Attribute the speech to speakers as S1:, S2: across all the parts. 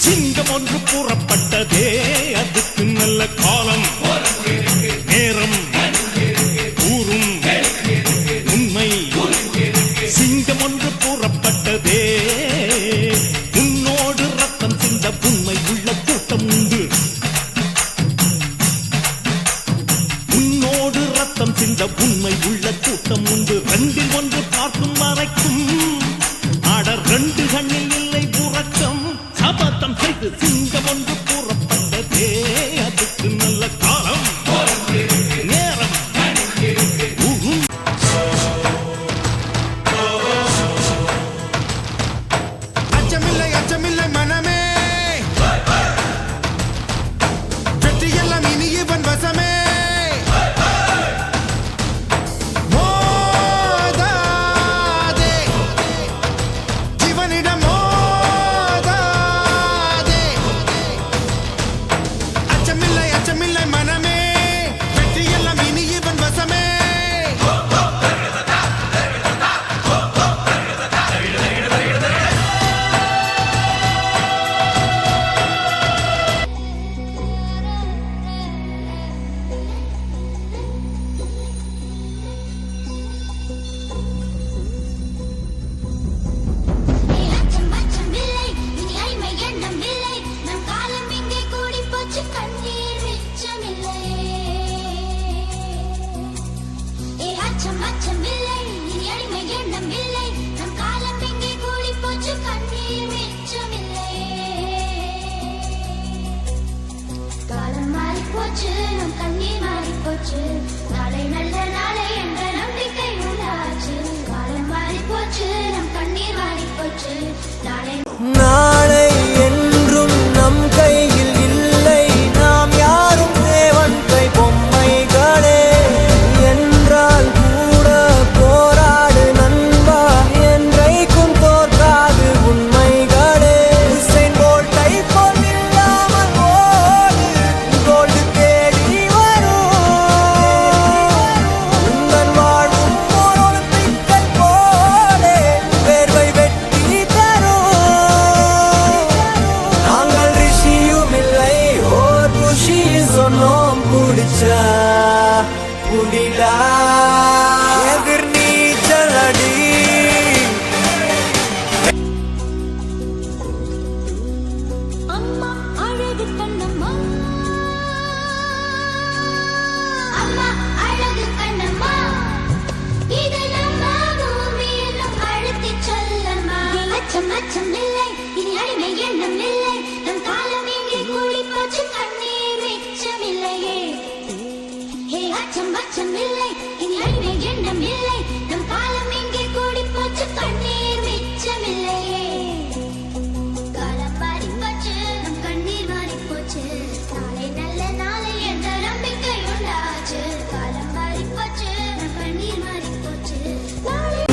S1: சிங்கம் ஒன்று கூறப்பட்டதே, அதுக்கு நல்ல காலம் நேரம் கூறும் உண்மை. சிங்கம் ஒன்று கூறப்பட்டதே, உன்னோடு ரத்தம் சிந்த உண்மை உள்ள கூட்டம் உண்டு. உன்னோடு ரத்தம் சிந்த உண்மை உள்ள கூட்டம் உண்டு. ரெண்டில் ஒன்று பார்க்கும் வரைக்கும் ஆட ரெண்டு கண்ணில் இல்லை உறக்கம். சபதம் செய்து சிங்கம் ஒன்று கூறப்பட்டதே, அதுக்கு நல்ல காலம் நேரம் கூறும்.
S2: அச்சமில்லை அச்சமில்லை மனமே, வெற்றியெல்லாம் இனி இவன் வசமே. மோதாதே இவனிடம் மோதாதே. அச்சமில்லை அச்சமில்லை மனமே, வெற்றியெல்லாம் இனி இவன் வசமே.
S3: நாளை நல்ல நாளை என்ற நம்பிக்கை உண்டாச்சு. காலம் மாறி போச்சு, நம் கண்ணீர் மாறி போச்சு.
S4: நாளை என்றும் நம் கையில் இல்லை, நாம் யாரும் தேவன் கை பொம்மைகளே. என்றால் கூட போராடு நண்பா, என்றைக்கும் தோற்காது உண்மைகளே. உசைன் போல்ட்டை போல் இல்லாமல் ஓடு, கோல்டு தேடி வரும். உங்கள் வாழும் ஓர் ஒலிம்பிக்கை போலே வேர்வை வெற்றி தரும். நாங்கள் ரிஷியும் இல்லை, ஓர் ருஷி சொன்னோம் குடிச்சா குடிடா. எதிர் நீச்சல் அடி.
S3: அம்மா அழகு கண்ணம்மா, அம்மா அழகு கண்ணம்மா, இது நம்ம பூமியில் நம் அழுத்திச் சொல்லம்மா. அச்சம் அச்சம் இல்லை, இனி அடிமை எண்ணம் இல்லை, நம் காலம் இங்கே கூடி போச்சு, கண்ணீர் மிச்சமில்லையே. ஹே அச்சம் அச்சம் இல்லை, இனி அடிமை எண்ணம் இல்லை, நம் காலம் இங்கே கூடி போச்சு, கண்ணீர் மிச்சமில்லையே. காலம் மாறி போச்சு, நம் கண்ணீர் மாறி போச்சு. நாளை நல்ல நாளை என்ற நம்பிக்கை உண்டாச்சு. காலம் மாறி போச்சு, நம் கண்ணீர் மாறி போச்சு. நாளை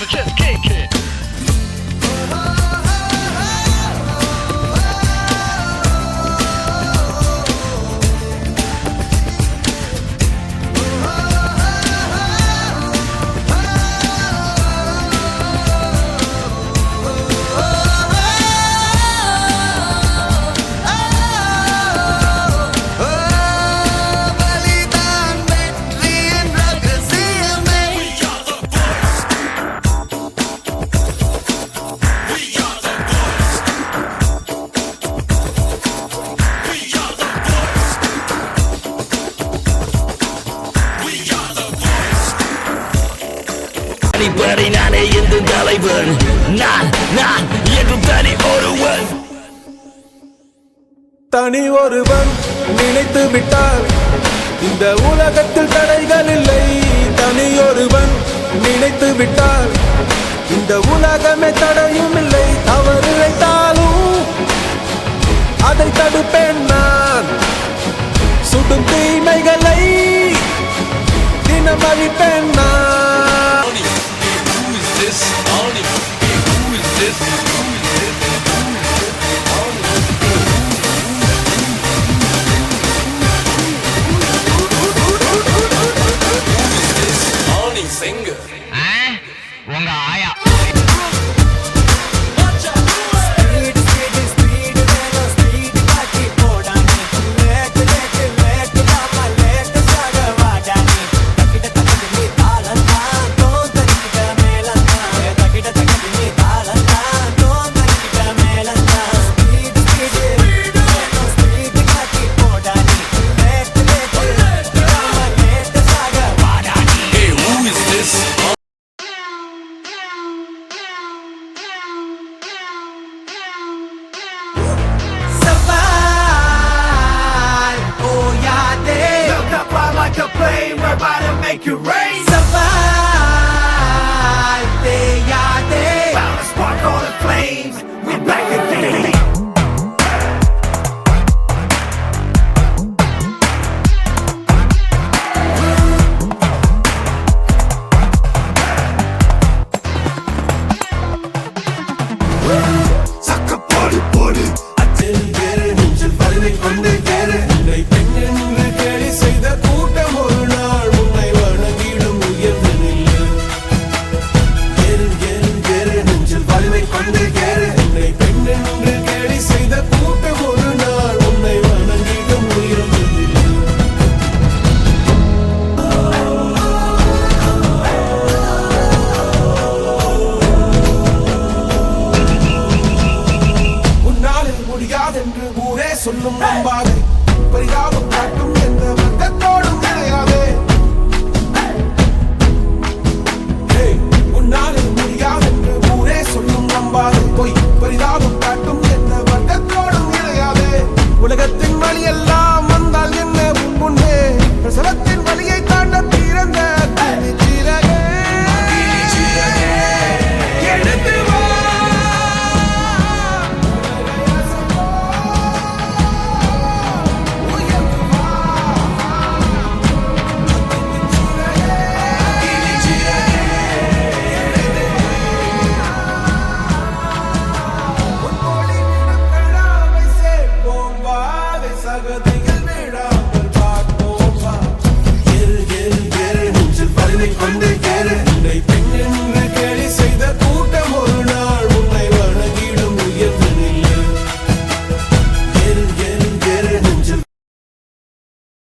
S5: just kick it.
S6: அடிப்படை நானே எந்த தலைவன் நான் நான் என்று தனி ஒருவன்
S4: தனி ஒருவன் நினைத்து விட்டால் இந்த உலகத்தில் தடைகள் இல்லை. தனி ஒருவன் நினைத்து விட்டால் இந்த உலகமே தடையும் இல்லை. தவறு இழைத்தாலும் அதை தடுப்பேன் நான். சுடும் தீமைகளை தினம் அழிப்பேன் நான்.
S5: உங்க ஆயா
S4: We're about to make it rain. Survive, they are they. Bound to spark all the flames. We're back again. Saka podi podi. Atil gere ninjal valai konde gere. Nai pengennu keli seida கூட்டம் ஒரு நாள் உன்னை வணங்கிடும் உயர்ந்த நில்லு. கேரு கேரு கேரு நெஞ்சில் வலிமை கொண்டு கேரு. உன்னை பெண்ணென்று கேலி செய்த கூட்டம் ஒரு நாள் உன்னை வணங்கிடும் உயர்ந்த நில்லு. உன்னாலே முடியாதென்று ஊரே சொல்லும் நம்பாக